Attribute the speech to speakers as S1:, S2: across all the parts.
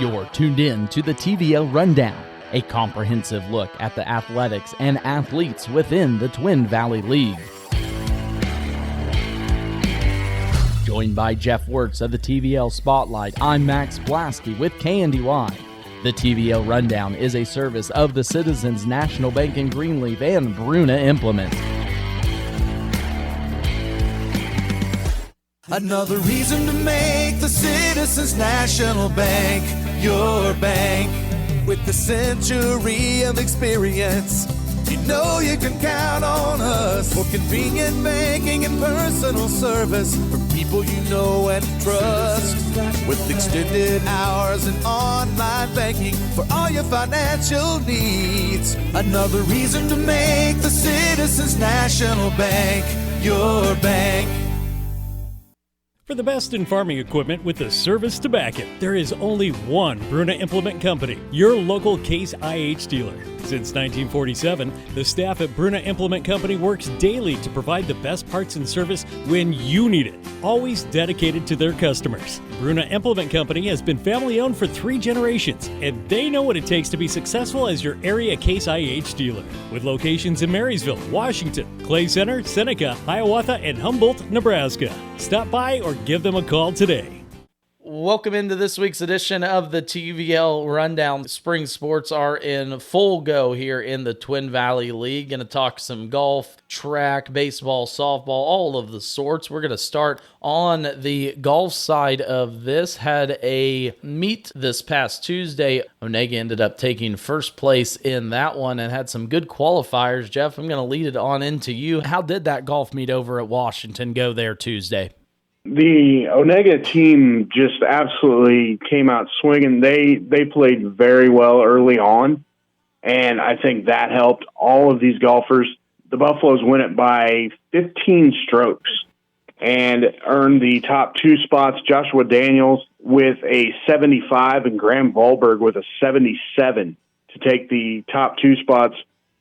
S1: You're tuned in to the TVL Rundown, a comprehensive look at the athletics and athletes within the Twin Valley League. Joined by Jeff Wurtz of the TVL Spotlight, I'm Max Blaske with KNDY. The TVL Rundown is a service of the Citizens National Bank in Greenleaf and Bruna Implement.
S2: Another reason to make the Citizens National Bank your bank. With the century of experience, you know you can count on us for convenient banking and personal service for people you know and trust. With extended hours and online banking for all your financial needs. Another reason to make the Citizens National Bank your bank.
S3: For the best in farming equipment with the service to back it, there is only one Bruna Implement Company, your local Case IH dealer. Since 1947, the staff at Bruna Implement Company works daily to provide the best parts and service when you need it, always dedicated to their customers. Bruna Implement Company has been family-owned for 3 generations, and they know what it takes to be successful as your area Case IH dealer. With locations in Marysville, Washington, Clay Center, Seneca, Hiawatha, and Humboldt, Nebraska. Stop by or give them a call today.
S1: Welcome into this week's edition of the TVL Rundown. Spring sports are in full go here in the Twin Valley League. Going to talk some golf, track, baseball, softball, all of the sorts. We're going to start on the golf side of this. Had a meet this past Tuesday. Onega ended up taking first place in that one and had some good qualifiers. Jeff, I'm going to lead it on into you. How did that golf meet over at Washington go there Tuesday?
S4: The Onega team just absolutely came out swinging. They played very well early on, and I think that helped all of these golfers. The Buffaloes win it by 15 strokes and earned the top 2 spots. Joshua Daniels with a 75 and Graham Volberg with a 77 to take the top 2 spots.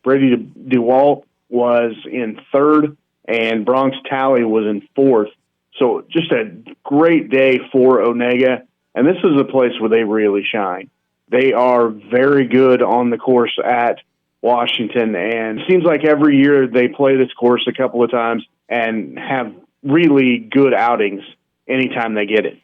S4: Brady DeWalt was in 3rd, and Bronx Talley was in 4th. So just a great day for Onega, and this is a place where they really shine. They are very good on the course at Washington, and it seems like every year they play this course a couple of times and have really good outings anytime they get it.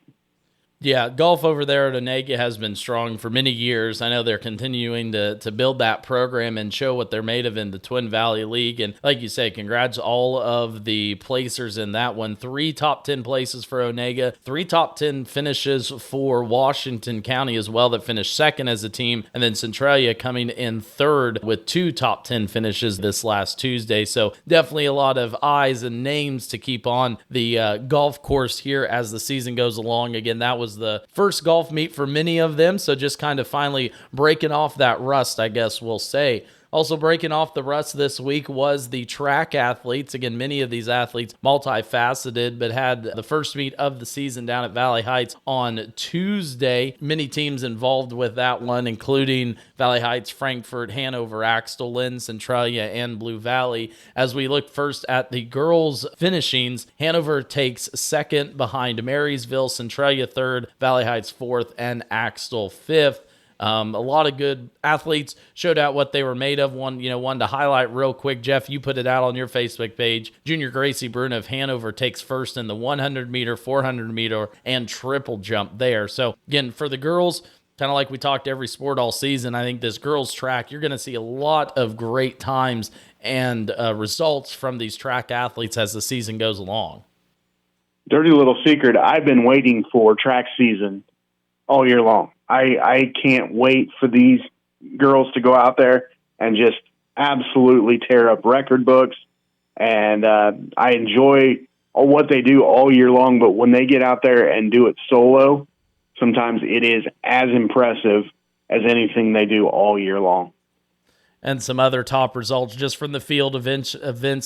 S1: Yeah, golf over there at Onega has been strong for many years. I know they're continuing to build that program and show what they're made of in the Twin Valley League. And like you say, congrats all of the placers in that one. 3 top 10 places for Onega, 3 top 10 finishes for Washington County as well that finished second as a team. And then Centralia coming in 3rd with 2 top 10 finishes this last Tuesday. So definitely a lot of eyes and names to keep on the golf course here as the season goes along. Again, that was the first golf meet for many of them, so just kind of finally breaking off that rust, I guess we'll say. Also breaking off the rust this week was the track athletes. Again, many of these athletes multifaceted, but had the first meet of the season down at Valley Heights on Tuesday. Many teams involved with that one, including Valley Heights, Frankfort, Hanover, Axtell, Lynn, Centralia, and Blue Valley. As we look first at the girls' finishings, Hanover takes 2nd behind Marysville, Centralia 3rd, Valley Heights 4th, and Axtell 5th. A lot of good athletes showed out what they were made of. One to highlight real quick, Jeff, you put it out on your Facebook page. Junior Gracie Bruna of Hanover takes first in the 100-meter, 400-meter, and triple jump there. So, again, for the girls, kind of like we talked every sport all season, I think this girls track, you're going to see a lot of great times and results from these track athletes as the season goes along.
S4: Dirty little secret, I've been waiting for track season all year long. I can't wait for these girls to go out there and just absolutely tear up record books. And I enjoy what they do all year long, but when they get out there and do it solo, sometimes it is as impressive as anything they do all year long.
S1: And some other top results just from the field events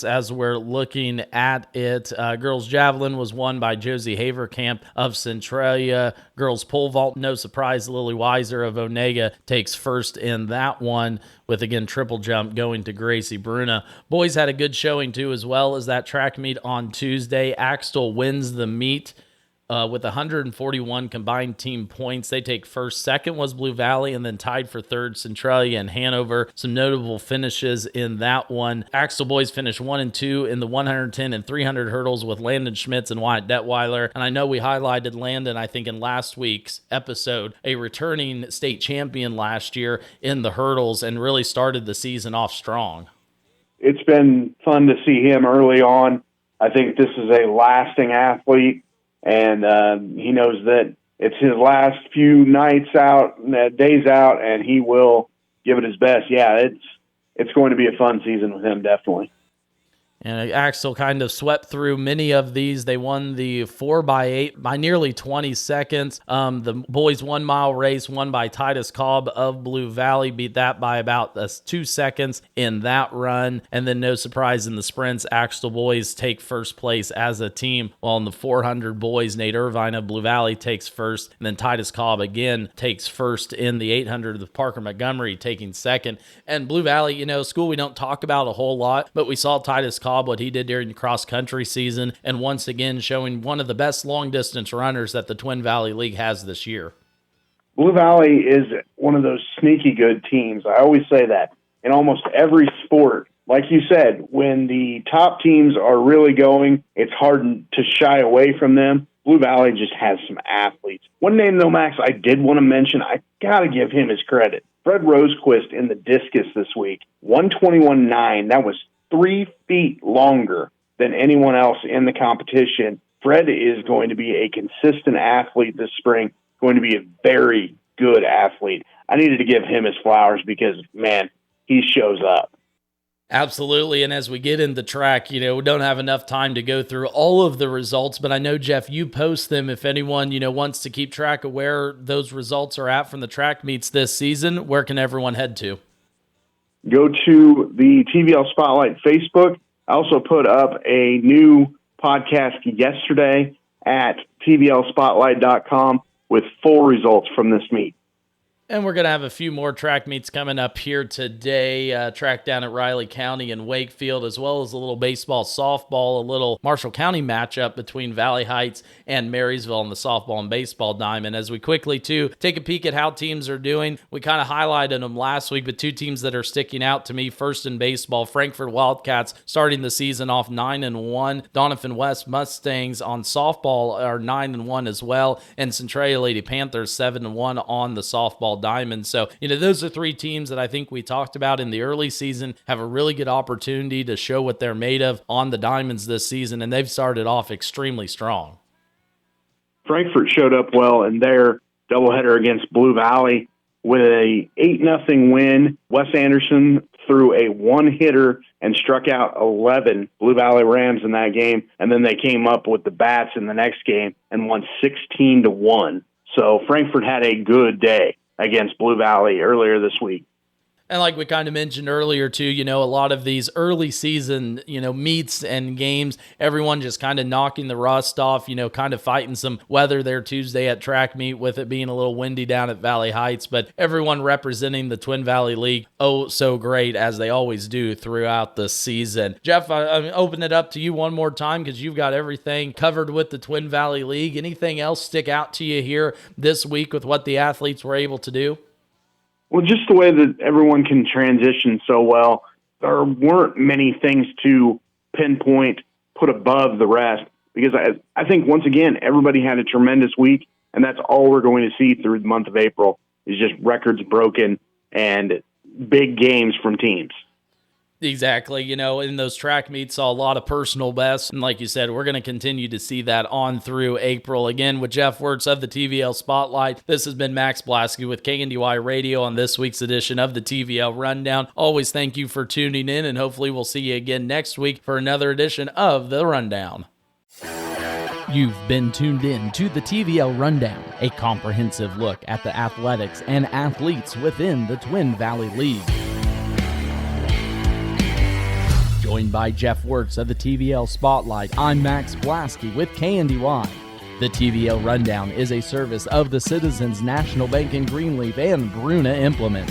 S1: as we're looking at it. Girls Javelin was won by Josie Haverkamp of Centralia. Girls Pole Vault, no surprise, Lily Weiser of Onega takes first in that one, with, again, triple jump going to Gracie Bruna. Boys had a good showing, too, as well as that track meet on Tuesday. Axtell wins the meet. with 141 combined team points. They take first. Second was Blue Valley, and then tied for third, Centralia and Hanover. Some notable finishes in that one. Axtell boys finished 1 and 2 in the 110 and 300 hurdles with Landon Schmitz and Wyatt Detweiler. And I know we highlighted Landon, I think, in last week's episode, a returning state champion last year in the hurdles, and really started the season off strong.
S4: It's been fun to see him early on. I think this is a lasting athlete, and he knows that it's his last few nights out, days out, and he will give it his best. Yeah, it's going to be a fun season with him, definitely.
S1: And Axtell kind of swept through many of these. They won the 4x8 by nearly 20 seconds. The boys 1 mile race won by Titus Cobb of Blue Valley, beat that by about 2 seconds in that run. And then no surprise in the sprints, Axtell boys take first place as a team, while in the 400 boys, Nate Irvine of Blue Valley takes first. And then Titus Cobb again takes first in the 800 of Parker Montgomery taking second. And Blue Valley, school we don't talk about a whole lot, but we saw Titus Cobb, what he did during the cross-country season, and once again showing one of the best long-distance runners that the Twin Valley League has this year.
S4: Blue Valley is one of those sneaky good teams. I always say that in almost every sport. Like you said, when the top teams are really going, it's hard to shy away from them. Blue Valley just has some athletes. One name, though, Max, I did want to mention, I got to give him his credit. Fred Rosequist in the discus this week, 121.9. That was 3 feet longer than anyone else in the competition. Fred is going to be a consistent athlete this spring, going to be a very good athlete. I needed to give him his flowers because, man, he shows up.
S1: Absolutely, and as we get into track, we don't have enough time to go through all of the results, but I know, Jeff, you post them if anyone, wants to keep track of where those results are at from the track meets this season. Where can everyone head to?
S4: Go to the TVL Spotlight Facebook. I also put up a new podcast yesterday at tvlspotlight.com with full results from this meet.
S1: And we're going to have a few more track meets coming up here today. Track down at Riley County and Wakefield, as well as a little baseball, softball, a little Marshall County matchup between Valley Heights and Marysville in the softball and baseball diamond. As we quickly, too, take a peek at how teams are doing. We kind of highlighted them last week, but 2 teams that are sticking out to me. First in baseball, Frankfort Wildcats starting the season off 9-1. Doniphan West Mustangs on softball are 9-1 as well. And Centralia Lady Panthers 7-1 on the softball diamond. So, those are 3 teams that I think we talked about in the early season have a really good opportunity to show what they're made of on the diamonds this season, and they've started off extremely strong.
S4: Frankfort showed up well in their doubleheader against Blue Valley with a 8-0 win. Wes Anderson threw a 1-hitter and struck out 11 Blue Valley Rams in that game, and then they came up with the bats in the next game and won 16-1. So Frankfort had a good day against Blue Valley earlier this week.
S1: And like we kind of mentioned earlier, too, a lot of these early season, meets and games, everyone just kind of knocking the rust off, kind of fighting some weather there Tuesday at track meet with it being a little windy down at Valley Heights. But everyone representing the Twin Valley League, oh, so great, as they always do throughout the season. Jeff, I open it up to you one more time because you've got everything covered with the Twin Valley League. Anything else stick out to you here this week with what the athletes were able to do?
S4: Well, just the way that everyone can transition so well, there weren't many things to pinpoint, put above the rest, because I think, once again, everybody had a tremendous week, and that's all we're going to see through the month of April is just records broken and big games from teams.
S1: Exactly. In those track meets, saw a lot of personal bests. And like you said, we're going to continue to see that on through April. Again, with Jeff Wurtz of the TVL Spotlight, this has been Max Blaske with KNDY Radio on this week's edition of the TVL Rundown. Always thank you for tuning in, and hopefully we'll see you again next week for another edition of the Rundown. You've been tuned in to the TVL Rundown, a comprehensive look at the athletics and athletes within the Twin Valley League. Joined by Jeff Wurtz of the TVL Spotlight, I'm Max Blaske with KNDY. The TVL Rundown is a service of the Citizens National Bank in Greenleaf and Bruna Implement.